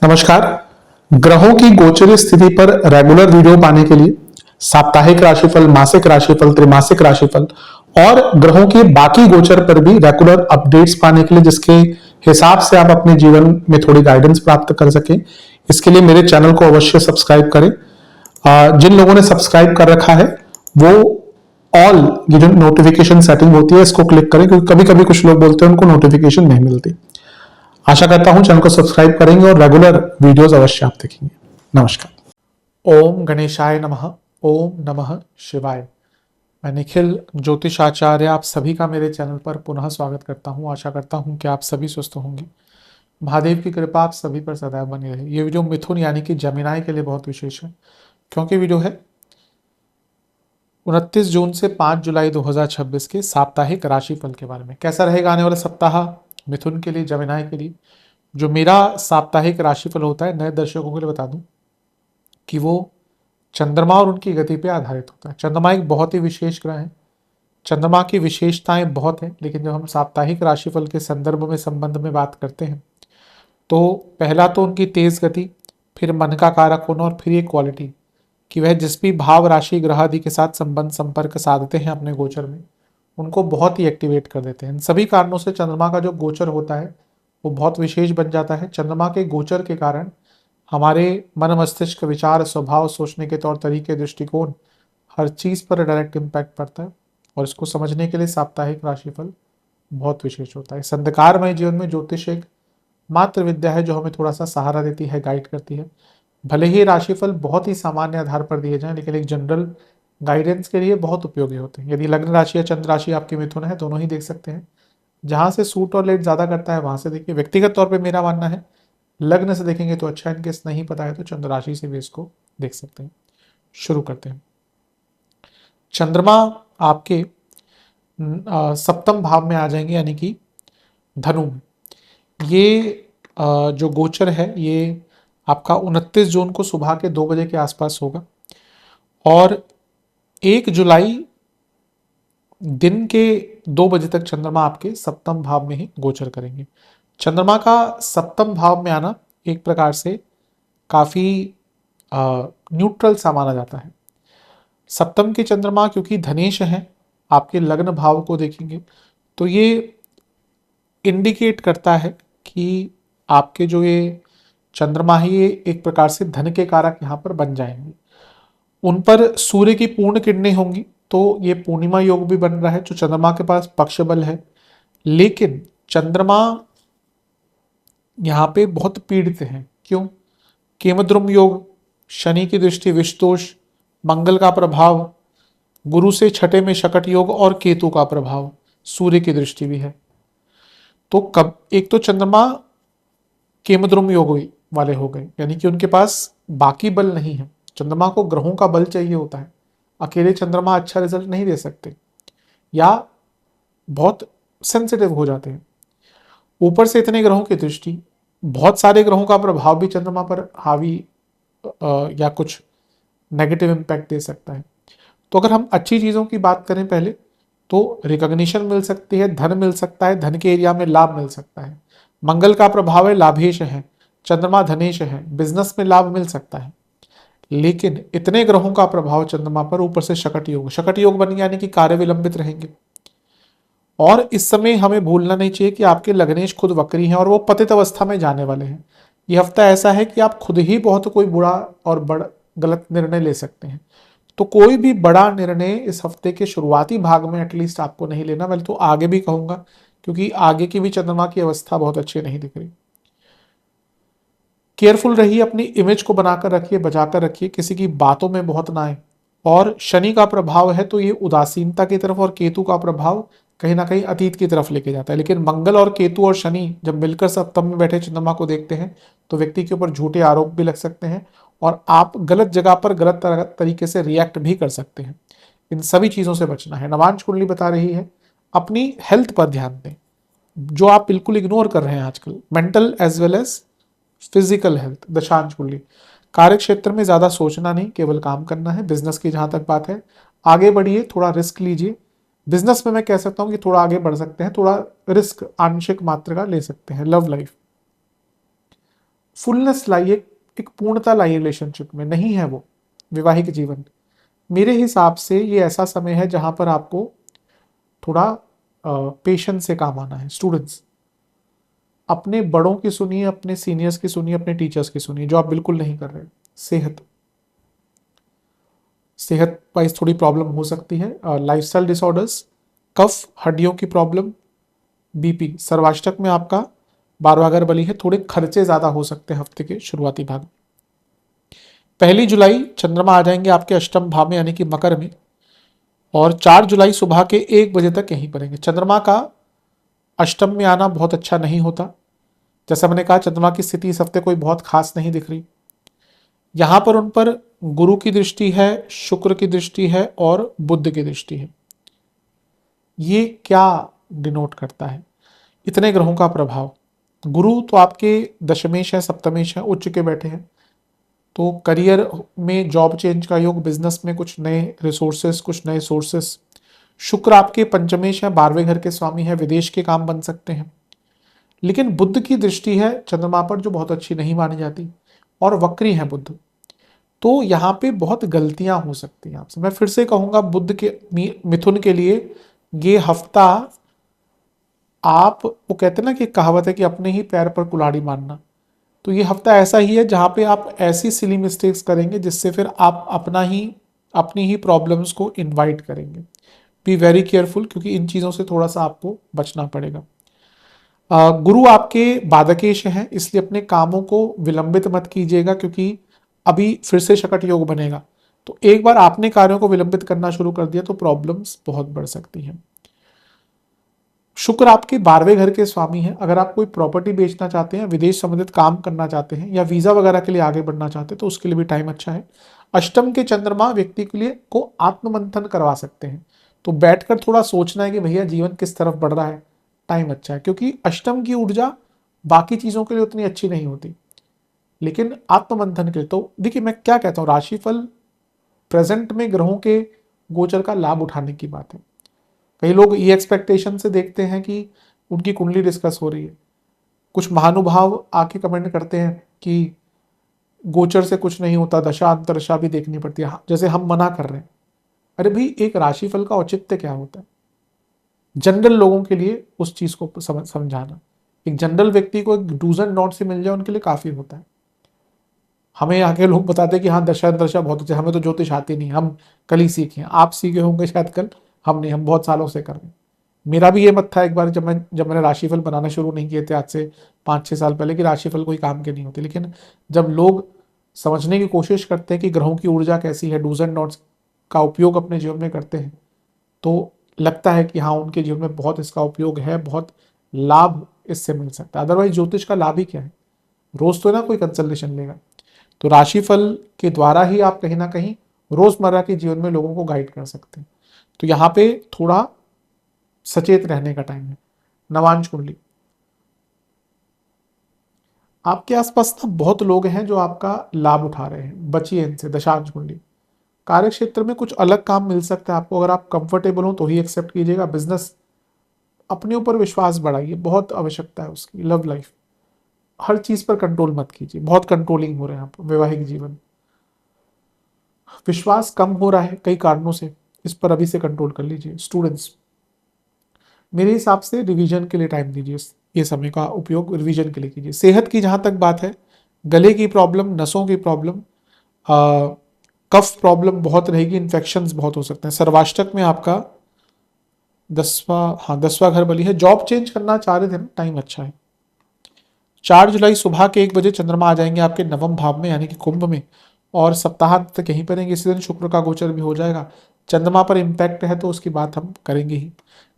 नमस्कार। ग्रहों की गोचरीय स्थिति पर रेगुलर वीडियो पाने के लिए साप्ताहिक राशिफल, मासिक राशिफल, त्रैमासिक राशिफल और ग्रहों के बाकी गोचर पर भी रेगुलर अपडेट्स पाने के लिए, जिसके हिसाब से आप अपने जीवन में थोड़ी गाइडेंस प्राप्त कर सके, इसके लिए मेरे चैनल को अवश्य सब्सक्राइब करें। जिन लोगों ने सब्सक्राइब कर रखा है वो ऑल ये जो नोटिफिकेशन सेटिंग होती है इसको क्लिक करें, क्योंकि कभी कभी कुछ लोग बोलते हैं उनको नोटिफिकेशन नहीं मिलती। आशा करता हूं चैनल को सब्सक्राइब करेंगे और रेगुलर वीडियोस अवश्य आप देखेंगे। नमस्कार। ओम गणेशाय नमः। ओम नमः शिवाय। मैं निखिल ज्योतिष आचार्य आप सभी का मेरे चैनल पर पुनः स्वागत करता हूं। आशा करता हूं कि आप सभी स्वस्थ होंगे। महादेव की कृपा आप सभी पर सदैव बनी रहे। ये वीडियो मिथुन यानी कि जमिनाई के लिए बहुत विशेष है, क्योंकि वीडियो है 29 जून से 5 जुलाई 2026 के साप्ताहिक राशिफल के बारे में। कैसा रहेगा आने वाला सप्ताह मिथुन के लिए, जमिनाई के लिए। जो मेरा साप्ताहिक राशिफल होता है, नए दर्शकों के लिए बता दूं कि वो चंद्रमा और उनकी गति पे आधारित होता है। चंद्रमा एक बहुत ही विशेष ग्रह है। चंद्रमा की विशेषताएं बहुत हैं, लेकिन जब हम साप्ताहिक राशिफल के संदर्भ में संबंध में बात करते हैं तो पहला तो उनकी तेज गति, फिर मन का कारक होना और फिर ये क्वालिटी कि वह जिस भी भाव, राशि, ग्रह आदि के साथ संबंध संपर्क साधते हैं अपने गोचर में, उनको बहुत ही एक्टिवेट कर देते हैं। इन सभी कारणों से चंद्रमा का जो गोचर होता है वो बहुत विशेष बन जाता है। चंद्रमा के गोचर के कारण हमारे मन, मस्तिष्क, विचार, स्वभाव, सोचने के तौर तरीके, दृष्टिकोण, हर चीज पर डायरेक्ट इम्पैक्ट पड़ता है। और इसको समझने के लिए साप्ताहिक राशिफल बहुत विशेष होता है। इस अंधकारमय जीवन में ज्योतिष एक मात्र विद्या है जो हमें थोड़ा सा सहारा देती है, गाइड करती है। भले ही राशिफल बहुत ही सामान्य आधार पर दिए जाएं, लेकिन एक जनरल गाइडेंस के लिए बहुत उपयोगी होते हैं। यदि लग्न राशि या चंद्र राशि आपकी मिथुन है, दोनों ही देख सकते हैं। जहां से सूट और लेट ज्यादा करता है वहां से देखिए। व्यक्तिगत तौर पे मेरा मानना है लग्न से देखेंगे तो अच्छा, इनकेस नहीं पता है तो चंद्र राशि से भी इसको देख सकते हैं। शुरू करते हैं। चंद्रमा आपके सप्तम भाव में आ जाएंगे, यानी कि धनु में। ये जो गोचर है ये आपका 29 जून को सुबह के 2 बजे के आसपास होगा और 1 जुलाई दिन के 2 बजे तक चंद्रमा आपके सप्तम भाव में ही गोचर करेंगे। चंद्रमा का सप्तम भाव में आना एक प्रकार से काफी न्यूट्रल सा माना जाता है। सप्तम के चंद्रमा क्योंकि धनेश हैं, आपके लग्न भाव को देखेंगे तो ये इंडिकेट करता है कि आपके जो ये चंद्रमा है ये एक प्रकार से धन के कारक यहाँ पर बन जाएंगे। उन पर सूर्य की पूर्ण किरणें होंगी तो ये पूर्णिमा योग भी बन रहा है, जो चंद्रमा के पास पक्ष बल है। लेकिन चंद्रमा यहाँ पे बहुत पीड़ित हैं। क्यों? केमद्रुम योग, शनि की दृष्टि, विषदोष, मंगल का प्रभाव, गुरु से छठे में शकट योग और केतु का प्रभाव, सूर्य की दृष्टि भी है। तो कब एक तो चंद्रमा केमद्रुम योग वाले हो गए, यानी कि उनके पास बाकी बल नहीं है। चंद्रमा को ग्रहों का बल चाहिए होता है। अकेले चंद्रमा अच्छा रिजल्ट नहीं दे सकते या बहुत सेंसिटिव हो जाते हैं। ऊपर से इतने ग्रहों की दृष्टि, बहुत सारे ग्रहों का प्रभाव भी चंद्रमा पर हावी या कुछ नेगेटिव इम्पैक्ट दे सकता है। तो अगर हम अच्छी चीजों की बात करें पहले, तो रिकॉग्निशन मिल सकती है, धन मिल सकता है, धन के एरिया में लाभ मिल सकता है। मंगल का प्रभाव है, लाभेश है, चंद्रमा धनेश है, बिजनेस में लाभ मिल सकता है। लेकिन इतने ग्रहों का प्रभाव चंद्रमा पर, ऊपर से शकट योग बन गया, यानी कि कार्य विलंबित रहेंगे। और इस समय हमें भूलना नहीं चाहिए कि आपके लग्नेश खुद वक्री हैं और वो पतित अवस्था में जाने वाले हैं। ये हफ्ता ऐसा है कि आप खुद ही बहुत कोई बुरा और बड़ा गलत निर्णय ले सकते हैं। तो कोई भी बड़ा निर्णय इस हफ्ते के शुरुआती भाग में एटलीस्ट आपको नहीं लेना। मैं तो आगे भी कहूंगा, क्योंकि आगे की भी चंद्रमा की अवस्था बहुत अच्छी नहीं दिख रही। केयरफुल रहिए, अपनी इमेज को बनाकर रखिए, बचाकर रखिए, किसी की बातों में बहुत ना आए। और शनि का प्रभाव है तो ये उदासीनता की तरफ, और केतु का प्रभाव कहीं ना कहीं अतीत की तरफ लेके जाता है। लेकिन मंगल और केतु और शनि जब मिलकर सप्तम में बैठे चंद्रमा को देखते हैं तो व्यक्ति के ऊपर झूठे आरोप भी लग सकते हैं और आप गलत जगह पर गलत तरीके से रिएक्ट भी कर सकते हैं। इन सभी चीजों से बचना है। नवांश कुंडली बता रही है अपनी हेल्थ पर ध्यान दें, जो आप बिल्कुल इग्नोर कर रहे हैं आजकल। Mental as well as physical health. दशांश कुंडली, कार्य क्षेत्र में ज्यादा सोचना नहीं, केवल काम करना है। बिजनेस की जहां तक बात है, आगे बढ़िए, थोड़ा रिस्क लीजिए। बिजनेस में मैं कह सकता हूं कि थोड़ा आगे बढ़ सकते हैं, थोड़ा रिस्क आंशिक मात्रा का ले सकते हैं। लव लाइफ, फुलनेस लाइए, एक पूर्णता लाइए रिलेशनशिप में, नहीं है वो वैवाहिक जीवन। मेरे हिसाब से ये ऐसा समय है जहां पर आपको थोड़ा पेशेंस से काम आना है। स्टूडेंट्स, अपने बड़ों की सुनिए, अपने सीनियर्स की सुनिए, अपने टीचर्स की सुनिए, जो आप बिल्कुल नहीं कर रहे। सेहत, सेहत वाइज थोड़ी प्रॉब्लम हो सकती है। लाइफस्टाइल डिसऑर्डर्स, कफ, हड्डियों की प्रॉब्लम, बीपी। सर्वाष्टक में आपका 12वां घर बली है, थोड़े खर्चे ज्यादा हो सकते हैं हफ्ते के शुरुआती भाग में। 1 जुलाई चंद्रमा आ जाएंगे आपके अष्टम भाव में यानी कि मकर में, और 4 जुलाई सुबह के 1 बजे तक यहीं पर रहेंगे। चंद्रमा का अष्टम में आना बहुत अच्छा नहीं होता। जैसा मैंने कहा, चंद्रमा की स्थिति इस हफ्ते कोई बहुत खास नहीं दिख रही। यहां पर उन पर गुरु की दृष्टि है, शुक्र की दृष्टि है और बुध की दृष्टि है। ये क्या डिनोट करता है? इतने ग्रहों का प्रभाव। गुरु तो आपके दशमेश है, सप्तमेश है, उच्च के बैठे हैं, तो करियर में जॉब चेंज का योग, बिजनेस में कुछ नए रिसोर्सेस, कुछ नए सोर्सेस। शुक्र आपके पंचमेश है, 12वें घर के स्वामी है, विदेश के काम बन सकते हैं। लेकिन बुध की दृष्टि है चंद्रमा पर जो बहुत अच्छी नहीं मानी जाती, और वक्री है बुध, तो यहाँ पे बहुत गलतियां हो सकती हैं आपसे। मैं फिर से कहूंगा, बुध के मिथुन के लिए ये हफ्ता, आप वो कहते हैं ना कि कहावत है कि अपने ही पैर पर कुल्हाड़ी मारना, तो ये हफ्ता ऐसा ही है जहां पे आप ऐसी सिली मिस्टेक्स करेंगे जिससे फिर आप अपनी ही प्रॉब्लम्स को इनवाइट करेंगे। बी वेरी केयरफुल, क्योंकि इन चीज़ों से थोड़ा सा आपको बचना पड़ेगा। गुरु आपके बाधकेश हैं, इसलिए अपने कामों को विलंबित मत कीजिएगा, क्योंकि अभी फिर से शकट योग बनेगा। तो एक बार आपने कार्यों को विलंबित करना शुरू कर दिया तो प्रॉब्लम्स बहुत बढ़ सकती हैं। शुक्र आपके 12वें घर के स्वामी हैं। अगर आप कोई प्रॉपर्टी बेचना चाहते हैं, विदेश संबंधित काम करना चाहते हैं, या वीजा वगैरह के लिए आगे बढ़ना चाहते हैं, तो उसके लिए भी टाइम अच्छा है। अष्टम के चंद्रमा व्यक्ति के लिए को आत्ममंथन करवा सकते हैं, तो बैठकर थोड़ा सोचना है कि भैया जीवन किस तरफ बढ़ रहा है। टाइम अच्छा है, क्योंकि अष्टम की ऊर्जा बाकी चीजों के लिए उतनी अच्छी नहीं होती, लेकिन आत्ममंथन के लिए तो देखिए, मैं क्या कहता हूँ, राशिफल प्रेजेंट में ग्रहों के गोचर का लाभ उठाने की बात है। कई लोग ये एक्सपेक्टेशन से देखते हैं कि उनकी कुंडली डिस्कस हो रही है। कुछ महानुभाव आके कमेंट करते हैं कि गोचर से कुछ नहीं होता, दशा अंतरदशा भी देखनी पड़ती है, जैसे हम मना कर रहे हैं। अरे भाई, एक राशिफल का औचित्य क्या होता है? जनरल लोगों के लिए उस चीज को समझाना, एक जनरल व्यक्ति को एक डूज एंड नॉट से मिल जाए उनके लिए काफी होता है। हमें आके लोग बताते हैं कि हाँ दशा अंतरदशा बहुत अच्छे, हमें तो ज्योतिष आती नहीं, हम कल ही सीखे। आप सीखे होंगे शायद कल, हम नहीं, हम बहुत सालों से कर रहे हैं। मेरा भी ये मत था एक बार, जब मैंने राशिफल बनाना शुरू नहीं किए थे आज से 5-6 साल पहले, कि राशिफल कोई काम के नहीं होते। लेकिन जब लोग समझने की कोशिश करते हैं कि ग्रहों की ऊर्जा कैसी है, डूज एंड नॉट्स का उपयोग अपने जीवन में करते हैं, तो लगता है कि हाँ उनके जीवन में बहुत इसका उपयोग है, बहुत लाभ इससे मिल सकता है। अदरवाइज ज्योतिष का लाभ ही क्या है? रोज तो ना कोई कंसल्टेशन लेगा। तो राशिफल के द्वारा ही आप कहीं ना कहीं रोजमर्रा के जीवन में लोगों को गाइड कर सकते हैं। तो यहाँ पे थोड़ा सचेत रहने का टाइम है। नवांश कुंडली, आपके आसपास ना बहुत लोग हैं जो आपका लाभ उठा रहे हैं, बचिए इनसे। दशांश कुंडली, कार्य क्षेत्र में कुछ अलग काम मिल सकता है आपको, अगर आप कंफर्टेबल हो तो ही एक्सेप्ट कीजिएगा। बिजनेस, अपने ऊपर विश्वास बढ़ाइए, बहुत आवश्यकता है उसकी। लव लाइफ, हर चीज पर कंट्रोल मत कीजिए, बहुत कंट्रोलिंग हो रहे हैं आप। वैवाहिक जीवन, विश्वास कम हो रहा है कई कारणों से, इस पर अभी से कंट्रोल कर लीजिए। स्टूडेंट्स, मेरे हिसाब से रिवीजन के लिए टाइम दीजिए, ये समय का उपयोग रिवीजन के लिए कीजिए। सेहत की जहां तक बात है, गले की प्रॉब्लम, नसों की प्रॉब्लम, कफ प्रॉब्लम बहुत रहेगी, इन्फेक्शंस बहुत हो सकते हैं। सर्वाष्टक में आपका 10वां घर बली है। जॉब चेंज करना चाह रहे थे ना, टाइम अच्छा है। 4 जुलाई सुबह के 1 बजे चंद्रमा आ जाएंगे आपके नवम भाव में यानी कि कुंभ में, और सप्ताहांत तक यहीं पर रहेंगे। इसी दिन शुक्र का गोचर भी हो जाएगा। चंद्रमा पर इम्पैक्ट है तो उसकी बात हम करेंगे ही।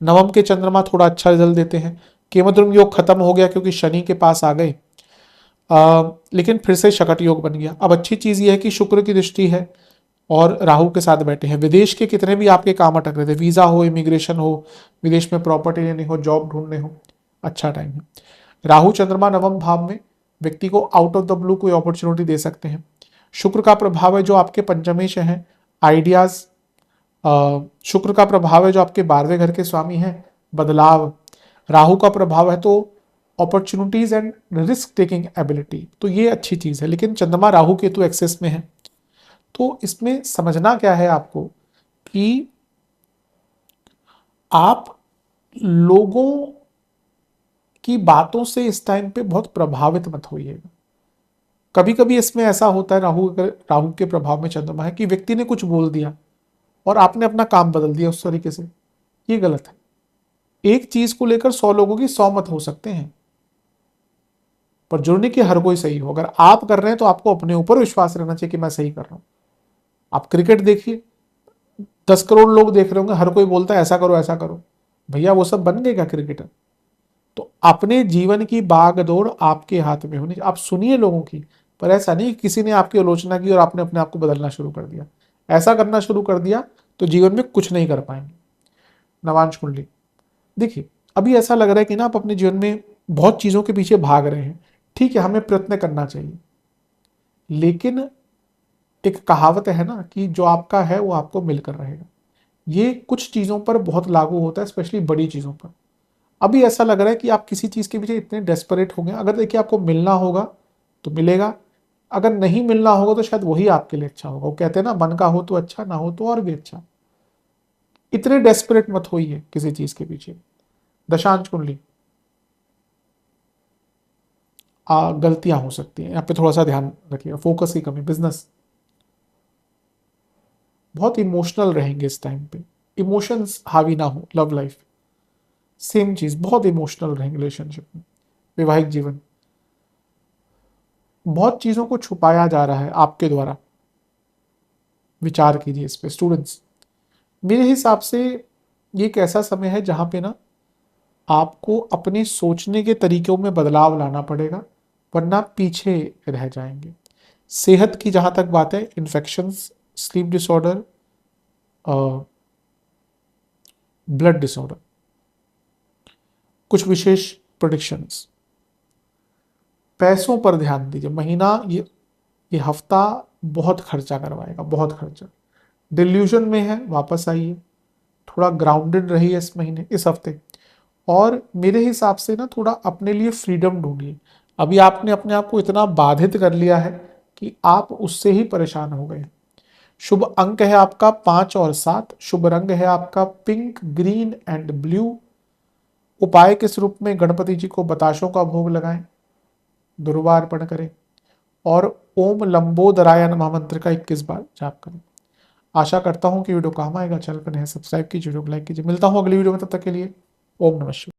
नवम के चंद्रमा थोड़ा अच्छा रिजल्ट देते हैं। केमद्रुम योग खत्म हो गया क्योंकि शनि के पास आ गए, लेकिन फिर से शकट योग बन गया। अब अच्छी चीज यह है कि शुक्र की दृष्टि है और राहु के साथ बैठे हैं। विदेश के कितने भी आपके काम अटक रहे थे, वीजा हो, इमिग्रेशन हो, विदेश में प्रॉपर्टी लेनी हो, जॉब ढूंढने हो, अच्छा टाइम है। राहु चंद्रमा नवम भाव में व्यक्ति को आउट ऑफ द ब्लू कोई अपॉर्चुनिटी दे सकते हैं। शुक्र का प्रभाव है जो आपके पंचमेश हैं, आइडियाज। शुक्र का प्रभाव है जो आपके 12वें घर के स्वामी हैं, बदलाव। राहु का प्रभाव है तो opportunities and risk taking ability, तो ये अच्छी चीज है। लेकिन चंद्रमा राहु केतु एक्सेस में है, तो इसमें समझना क्या है आपको कि आप लोगों की बातों से इस टाइम पे बहुत प्रभावित मत होइएगा। कभी कभी इसमें ऐसा होता है, राहु के प्रभाव में चंद्रमा है, कि व्यक्ति ने कुछ बोल दिया और आपने अपना काम बदल दिया उस तरीके से, ये गलत है। एक चीज को लेकर 100 लोगों की 100 मत हो सकते हैं, पर जरूरी नहीं कि हर कोई सही हो। अगर आप कर रहे हैं तो आपको अपने ऊपर विश्वास रहना चाहिए कि मैं सही कर रहा हूं। आप क्रिकेट देखिए, 10 करोड़ लोग देख रहे होंगे, हर कोई बोलता है ऐसा करो ऐसा करो, भैया वो सब बन गए क्या क्रिकेटर? तो अपने जीवन की बागडोर आपके हाथ में होनी। आप सुनिए लोगों की, पर ऐसा नहीं कि किसी ने आपकी आलोचना की और आपने अपने आप को बदलना शुरू कर दिया। ऐसा करना शुरू कर दिया तो जीवन में कुछ नहीं कर पाएंगे। नवांश कुंडली देखिए, अभी ऐसा लग रहा है कि ना आप अपने जीवन में बहुत चीजों के पीछे भाग रहे हैं। ठीक है, हमें प्रयत्न करना चाहिए, लेकिन एक कहावत है ना कि जो आपका है वो आपको मिलकर रहेगा। ये कुछ चीजों पर बहुत लागू होता है, स्पेशली बड़ी चीजों पर। अभी ऐसा लग रहा है कि आप किसी चीज के पीछे इतने डेस्परेट हो गए। अगर देखिए आपको मिलना होगा तो मिलेगा, अगर नहीं मिलना होगा तो शायद वही आपके लिए अच्छा होगा। वो कहते हैं ना, मन का हो तो अच्छा, ना हो तो और भी अच्छा। इतने डेस्परेट मत होइए किसी चीज के पीछे। दशांश कुंडली गलतियां हो सकती हैं, यहाँ पे थोड़ा सा ध्यान रखिएगा। फोकस की कमी, बिजनेस बहुत इमोशनल रहेंगे इस टाइम पे, इमोशंस हावी ना हो। लव लाइफ सेम चीज, बहुत इमोशनल रहेंगे रिलेशनशिप में। वैवाहिक जीवन, बहुत चीजों को छुपाया जा रहा है आपके द्वारा, विचार कीजिए इस पे। स्टूडेंट्स, मेरे हिसाब से ये एक ऐसा समय है जहां पे ना आपको अपने सोचने के तरीकों में बदलाव लाना पड़ेगा, वरना पीछे रह जाएंगे। सेहत की जहां तक बात है, infections, sleep disorder, blood disorder, कुछ विशेष प्रोडिक्शंस। पैसों पर ध्यान दीजिए। महीना ये हफ्ता बहुत खर्चा करवाएगा, बहुत खर्चा। डिल्यूजन में है, वापस आइए, थोड़ा ग्राउंडेड रहिए इस महीने, इस हफ्ते। और मेरे हिसाब से ना थोड़ा अपने लिए फ्रीडम ढूंढिए। अभी आपने अपने आप को इतना बाधित कर लिया है कि आप उससे ही परेशान हो गए। शुभ अंक है आपका 5 और 7। शुभ रंग है आपका पिंक, ग्रीन एंड ब्लू। उपाय किस रूप में? गणपति जी को बताशों का भोग लगाएं, दुर्वा अर्पण करें, और ओम लंबोदराय नमः मंत्र का 21 बार जाप करें। आशा करता हूं कि वीडियो काम आएगा। चैनल पर नए सब्सक्राइब कीजिए, वीडियो को लाइक कीजिए। मिलता हूं अगली वीडियो में, तब तक के लिए ओम नमः शिवाय।